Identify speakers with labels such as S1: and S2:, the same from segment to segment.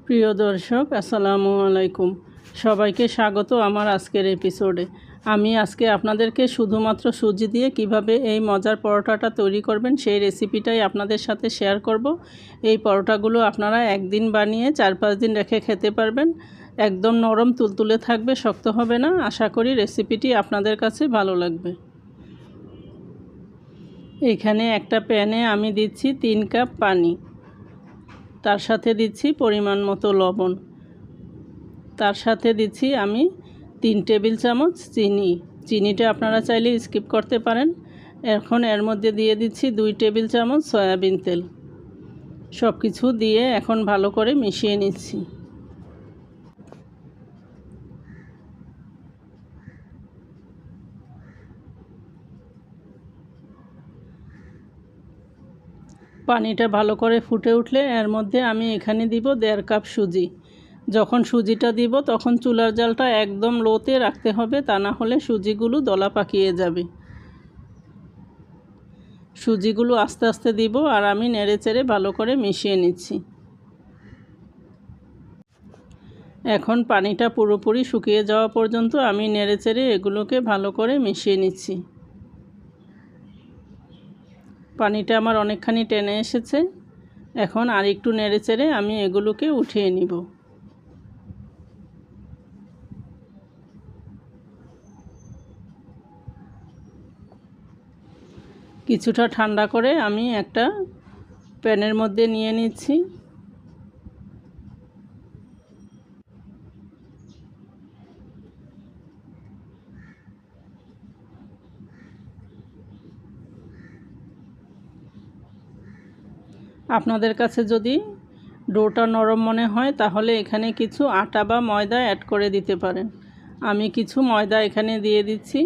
S1: প্রিয় দর্শক, আসসালামু আলাইকুম। সবাইকে স্বাগত আমার আজকের এপিসোডে। আমি আজকে আপনাদেরকে শুধুমাত্র সুজি দিয়ে কিভাবে এই মজার পরোটাটা তৈরি করবেন সেই রেসিপিটাই আপনাদের সাথে শেয়ার করব। এই পরোটাগুলো আপনারা একদিন বানিয়ে 4-5 দিন রেখে খেতে পারবেন। একদম নরম তুলতুলে থাকবে, শক্ত হবে না। আশা করি রেসিপিটি আপনাদের কাছে ভালো লাগবে। এখানে একটা প্যানে আমি দিচ্ছি 3 কাপ পানি, তার সাথে দিচ্ছি পরিমাণ মতো লবণ, তার সাথে দিচ্ছি আমি 3 টেবিল চামচ চিনিটা আপনারা চাইলে স্কিপ করতে পারেন। এখন এর মধ্যে দিয়ে দিচ্ছি 2 টেবিল চামচ সয়াবিন তেল। সব কিছু দিয়ে এখন ভালো করে মিশিয়ে নিচ্ছি। পানিটা ভালো করে ফুটে উঠলে এর মধ্যে আমি এখানে দিব 1.5 কাপ সুজি। যখন সুজিটা দিব তখন চুলার জালটা একদম লোতে রাখতে হবে, তা না হলে সুজিগুলো দলা পাকিয়ে যাবে। সুজিগুলো আস্তে আস্তে দিব আর আমি নেড়েচেড়ে ভালো করে মিশিয়ে নিচ্ছি। এখন পানিটা পুরোপুরি শুকিয়ে যাওয়া পর্যন্ত আমি নেড়েচেড়ে এগুলোকে ভালো করে মিশিয়ে নিচ্ছি। পানিটা আমার অনেকখানি টেনে এসেছে। এখন আর একটু নেড়েচেড়ে আমি এগুলোকে উঠিয়ে নিব। কিছুটা ঠান্ডা করে আমি একটা প্যানের মধ্যে নিয়ে নিচ্ছি। আপনাদের কাছে যদি ডোটা নরম মনে হয় তাহলে এখানে কিছু আটা বা ময়দা অ্যাড করে দিতে পারেন। আমি কিছু ময়দা এখানে দিয়ে দিচ্ছি।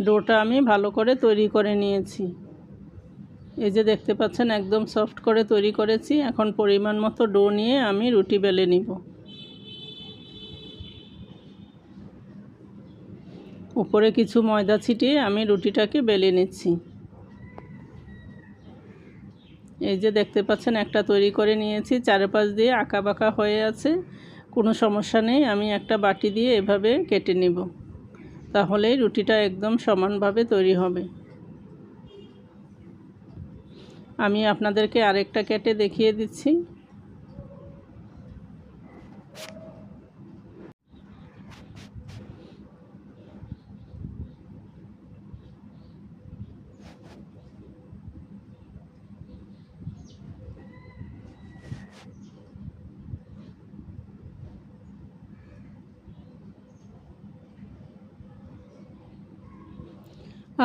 S1: ডোটা আমি ভালো করে তৈরি করে নিয়েছি। এই যে দেখতে পাচ্ছেন একদম সফট করে তৈরি করেছি। এখন পরিমাণ মতো ডো নিয়ে আমি রুটি বেলে নিব। উপরে কিছু ময়দা ছিটিয়ে আমি রুটিটাকে বেলে নিচ্ছি। এই যে দেখতে পাচ্ছেন একটা তৈরি করে নিয়েছি, চারপাশ দিয়ে আঁকা বাঁকা হয়ে আছে। কোনো সমস্যা নেই, আমি একটা বাটি দিয়ে এভাবে কেটে নিব, তাহলেই রুটিটা একদম সমানভাবে তৈরি হবে। আমি আপনাদেরকে আরেকটা কেটে দেখিয়ে দিচ্ছি।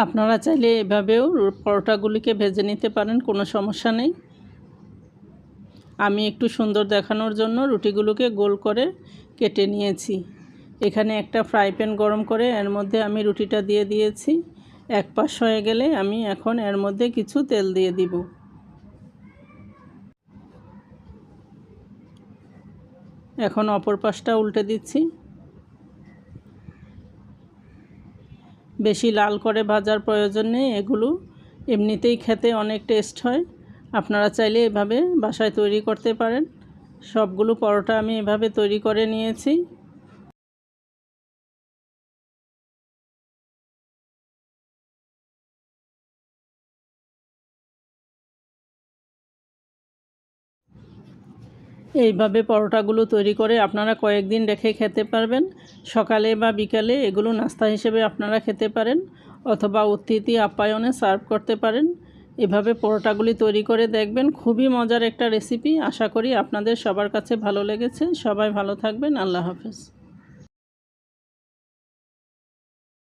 S1: আপনারা চাইলে এভাবেও পরোটাগুলিকে ভেজে নিতে পারেন, কোনো সমস্যা নেই। আমি একটু সুন্দর দেখানোর জন্য রুটিগুলোকে গোল করে কেটে নিয়েছি। এখানে একটা ফ্রাই প্যান গরম করে এর মধ্যে আমি রুটিটা দিয়ে দিয়েছি। এক পাশ হয়ে গেলে আমি এখন এর মধ্যে কিছু তেল দিয়ে দিব। এখন অপর পাশটা উল্টে দিচ্ছি। বেশি লাল করে ভাজার প্রয়োজন নেই, এগুলো এমনিতেই খেতে অনেক টেস্ট হয়। আপনারা চাইলে এভাবে বাসায় তৈরি করতে পারেন। সবগুলো পরোটা আমি এভাবে তৈরি করে নিয়েছি। এইভাবে পরোটাগুলো তৈরি করে আপনারা কয়েকদিন রেখে খেতে পারবেন। সকালে বা বিকালে এগুলো নাস্তা হিসেবে আপনারা খেতে পারেন, অথবা অতিথি আপ্যায়নে সার্ভ করতে পারেন। এভাবে পরোটাগুলি তৈরি করে দেখবেন, খুবই মজার একটা রেসিপি। আশা করি আপনাদের সবার কাছে ভালো লেগেছে। সবাই ভালো থাকবেন। আল্লাহ হাফেজ।